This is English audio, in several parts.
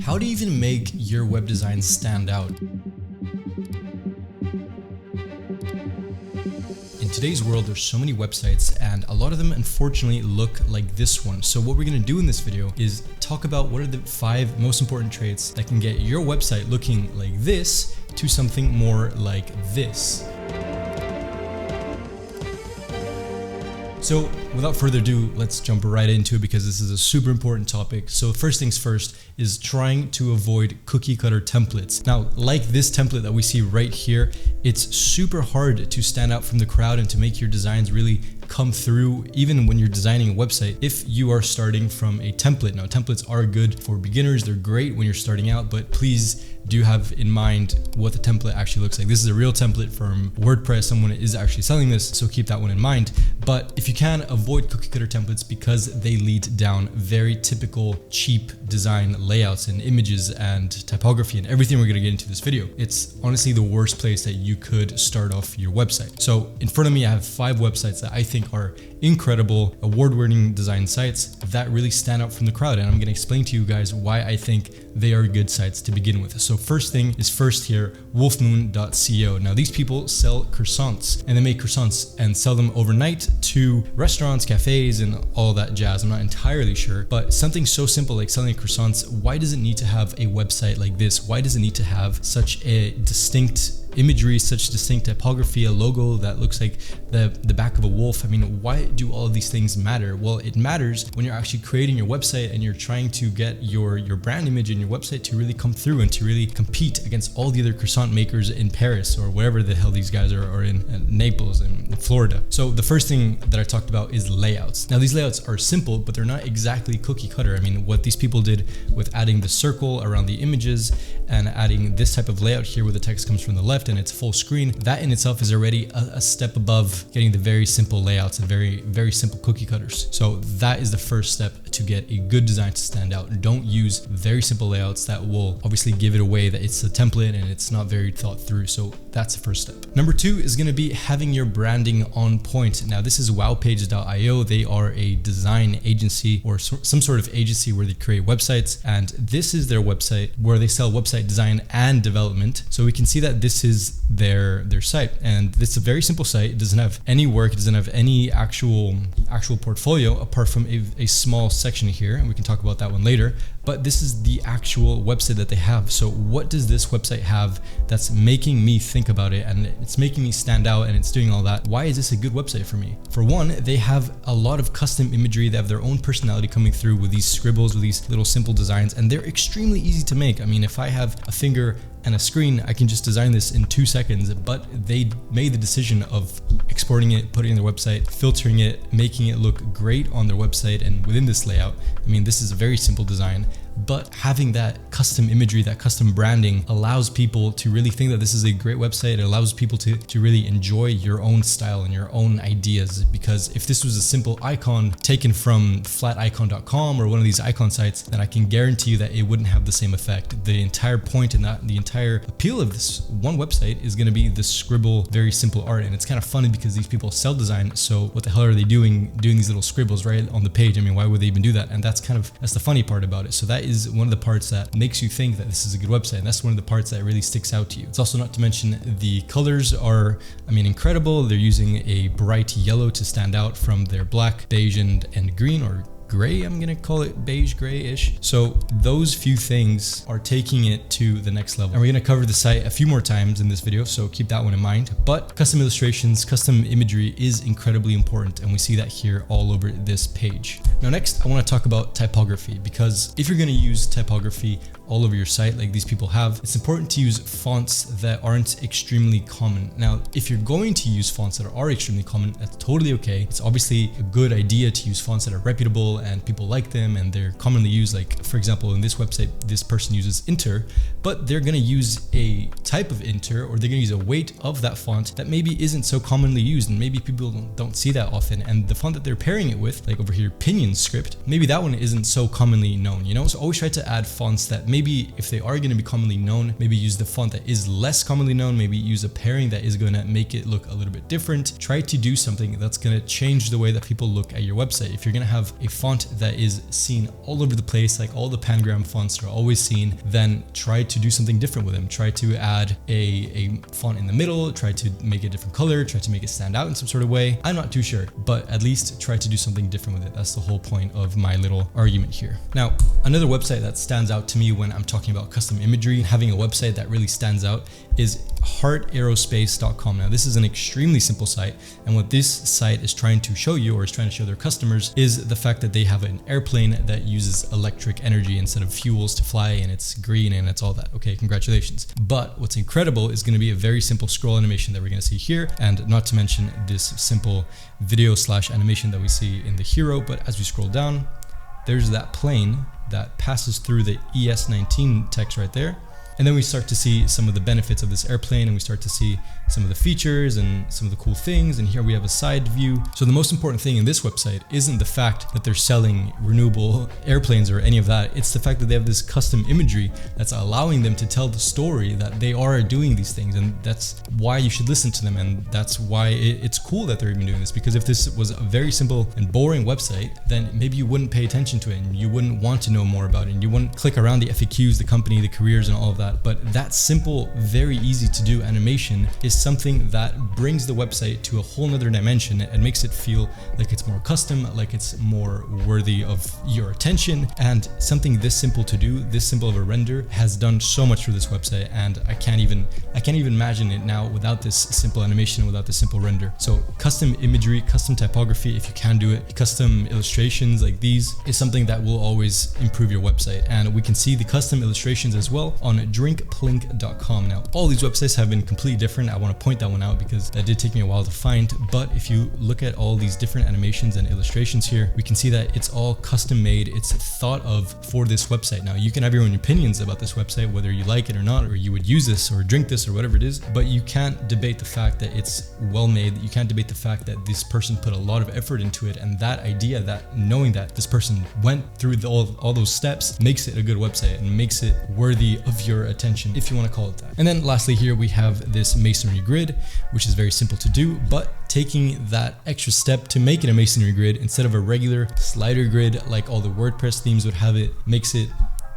How do you even make your web design stand out? In today's world, there's so many websites and a lot of them unfortunately look like this one. So what we're going to do in this video is talk about what are the 5 most important traits that can get your website looking like this to something more like this. So without further ado, let's jump right into it because this is a super important topic. So first things first is trying to avoid cookie cutter templates. Now, like this template that we see right here, it's super hard to stand out from the crowd and to make your designs really come through even when you're designing a website if you are starting from a template. Now, templates are good for beginners. They're great when you're starting out, but please do have in mind what the template actually looks like. This is a real template from WordPress. Someone is actually selling this, so keep that one in mind. But if you can, avoid cookie cutter templates because they lead down very typical cheap design layouts and images and typography and everything we're going to get into this video. It's honestly the worst place that you could start off your website. So in front of me, I have 5 websites that I think are incredible, award-winning design sites that really stand out from the crowd. And I'm going to explain to you guys why I think they are good sites to begin with. So first thing is first here, wolfmoon.co. Now these people sell croissants and they make croissants and sell them overnight to restaurants, cafes, and all that jazz. I'm not entirely sure, but something so simple like selling croissants, why does it need to have a website like this? Why does it need to have such a distinct imagery, such distinct typography, a logo that looks like the back of a wolf? I mean, why do all of these things matter? Well, it matters when you're actually creating your website and you're trying to get your brand image and your website to really come through and to really compete against all the other croissant makers in Paris or wherever the hell these guys are, or in Naples and Florida. So the first thing that I talked about is layouts. Now these layouts are simple, but they're not exactly cookie cutter. I mean, what these people did with adding the circle around the images and adding this type of layout here where the text comes from the left and it's full screen, that in itself is already a step above getting the very simple layouts and very simple cookie cutters. So that is the first step to get a good design to stand out. Don't use very simple layouts that will obviously give it away that it's a template and it's not very thought through. So that's the first step. Number 2 is going to be having your branding on point. Now this is wowpages.io. They are a design agency or some sort of agency where they create websites, and this is their website where they sell website design and development. So we can see that this is their site, and it's a very simple site. It doesn't have any work, it doesn't have any actual portfolio apart from a small section here, and we can talk about that one later. But this is the actual website that they have. So what does this website have that's making me think about it and it's making me stand out and it's doing all that? Why is this a good website for me? For one, they have a lot of custom imagery. They have their own personality coming through with these scribbles, with these little simple designs, and they're extremely easy to make. I mean, if I have a finger and a screen, I can just design this in 2 seconds, but they made the decision of exporting it, putting it on their website, filtering it, making it look great on their website and within this layout. I mean, this is a very simple design, but having that custom imagery, that custom branding allows people to really think that this is a great website. It allows people to really enjoy your own style and your own ideas, because if this was a simple icon taken from flaticon.com or one of these icon sites, then I can guarantee you that it wouldn't have the same effect. The entire point and the entire appeal of this one website is going to be this scribble, very simple art. And it's kind of funny because these people sell design, so what the hell are they doing these little scribbles right on the page? I mean, why would they even do that? And that's the funny part about it. So that is one of the parts that makes you think that this is a good website, and that's one of the parts that really sticks out to you. It's also not to mention the colors are, I mean, incredible. They're using a bright yellow to stand out from their black, beige, and green, or gray. I'm gonna call it beige gray-ish. So those few things are taking it to the next level, and we're gonna cover the site a few more times in this video, so keep that one in mind. But custom illustrations, custom imagery is incredibly important, and we see that here all over this page. Now next, I want to talk about typography, because if you're gonna use typography all over your site like these people have, it's important to use fonts that aren't extremely common. Now, if you're going to use fonts that are extremely common, that's totally okay. It's obviously a good idea to use fonts that are reputable and people like them and they're commonly used. Like, for example, in this website, this person uses Inter, but they're gonna use a type of Inter, or they're gonna use a weight of that font that maybe isn't so commonly used, and maybe people don't see that often. And the font that they're pairing it with, like over here, Pinion Script, maybe that one isn't so commonly known, you know? So always try to add fonts that maybe, if they are gonna be commonly known, maybe use the font that is less commonly known, maybe use a pairing that is gonna make it look a little bit different. Try to do something that's gonna change the way that people look at your website. If you're gonna have a font font that is seen all over the place, like all the pangram fonts are always seen, then try to do something different with them. Try to add a font in the middle, try to make it a different color, try to make it stand out in some sort of way. I'm not too sure, but at least try to do something different with it. That's the whole point of my little argument here. Now, another website that stands out to me when I'm talking about custom imagery, having a website that really stands out, is heartaerospace.com. Now, this is an extremely simple site, and what this site is trying to show you, or is trying to show their customers, is the fact that they have an airplane that uses electric energy instead of fuels to fly, and it's green and it's all that. Okay, congratulations. But what's incredible is going to be a very simple scroll animation that we're going to see here, and not to mention this simple video / animation that we see in the hero. But as we scroll down, there's that plane that passes through the ES19 text right there. And then we start to see some of the benefits of this airplane, and we start to see some of the features and some of the cool things. And here we have a side view. So the most important thing in this website isn't the fact that they're selling renewable airplanes or any of that. It's the fact that they have this custom imagery that's allowing them to tell the story that they are doing these things. And that's why you should listen to them. And that's why it's cool that they're even doing this, because if this was a very simple and boring website, then maybe you wouldn't pay attention to it and you wouldn't want to know more about it. And you wouldn't click around the FAQs, the company, the careers, and all of that. But that simple, very easy to do animation is something that brings the website to a whole nother dimension and makes it feel like it's more custom, like it's more worthy of your attention. And something this simple to do, this simple of a render, has done so much for this website, and I can't even imagine it now without this simple animation, without this simple render. So custom imagery, custom typography, if you can do it, custom illustrations like these, is something that will always improve your website. And we can see the custom illustrations as well on drinkplink.com. Now, all these websites have been completely different. I want to point that one out because that did take me a while to find. But if you look at all these different animations and illustrations here, we can see that it's all custom made. It's thought of for this website. Now, you can have your own opinions about this website, whether you like it or not, or you would use this or drink this or whatever it is, but you can't debate the fact that it's well made. You can't debate the fact that this person put a lot of effort into it, and that idea, that knowing that this person went through all those steps, makes it a good website and makes it worthy of your attention, if you want to call it that. And then lastly here we have this masonry grid, which is very simple to do, but taking that extra step to make it a masonry grid instead of a regular slider grid like all the WordPress themes would have it, makes it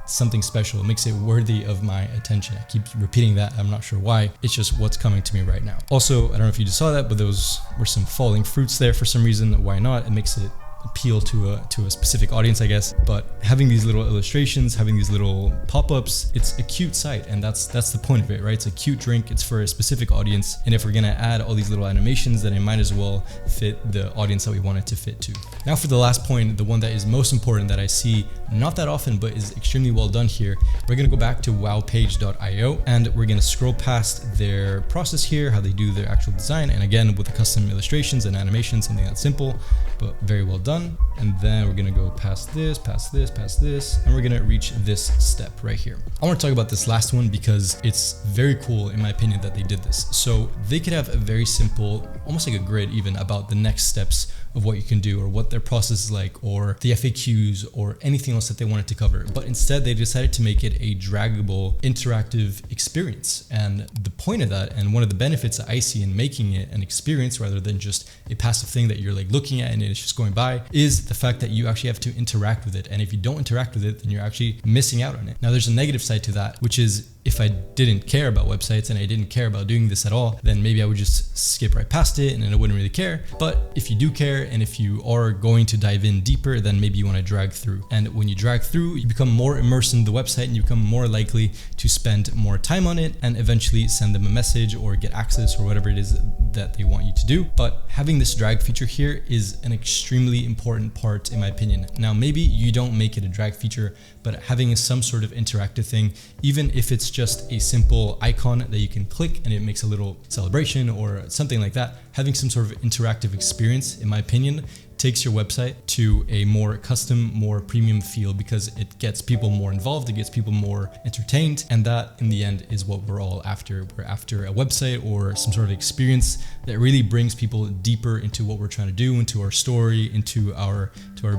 something special. It makes it worthy of my attention. I keep repeating that. I'm not sure why. It's just what's coming to me right now. Also, I don't know if you just saw that, but those were some falling fruits there for some reason. Why not? It makes it appeal to a specific audience, I guess. But having these little illustrations, having these little pop-ups, it's a cute site, and that's the point of it, right? It's a cute drink, it's for a specific audience, and if we're gonna add all these little animations, then it might as well fit the audience that we want it to fit to. Now for the last point, the one that is most important, that I see not that often but is extremely well done here, we're gonna go back to wowpage.io and we're gonna scroll past their process here, how they do their actual design, and again with the custom illustrations and animations, something that's simple but very well done. And then we're gonna go past this, and we're gonna reach this step right here. I wanna talk about this last one because it's very cool in my opinion that they did this. So they could have a very simple, almost like a grid even, about the next steps of what you can do or what their process is like, or the FAQs or anything else that they wanted to cover. But instead they decided to make it a draggable, interactive experience. And the point of that, and one of the benefits that I see in making it an experience rather than just a passive thing that you're like looking at and it's just going by, is the fact that you actually have to interact with it. And if you don't interact with it, then you're actually missing out on it. Now there's a negative side to that, which is if I didn't care about websites and I didn't care about doing this at all, then maybe I would just skip right past it and I wouldn't really care. But if you do care and if you are going to dive in deeper, then maybe you want to drag through. And when you drag through, you become more immersed in the website and you become more likely to spend more time on it and eventually send them a message or get access or whatever it is that they want you to do. But having this drag feature here is an extremely important part in my opinion. Now, maybe you don't make it a drag feature, but having some sort of interactive thing, even if it's just a simple icon that you can click and it makes a little celebration or something like that, having some sort of interactive experience, in my opinion, takes your website to a more custom, more premium feel because it gets people more involved, it gets people more entertained, and that in the end is what we're all after. We're after a website or some sort of experience that really brings people deeper into what we're trying to do, into our story, into our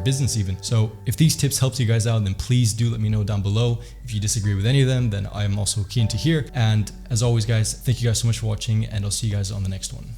business even. So if these tips helped you guys out, then please do let me know down below. If you disagree with any of them, then I'm also keen to hear. And as always guys, thank you guys so much for watching, and I'll see you guys on the next one.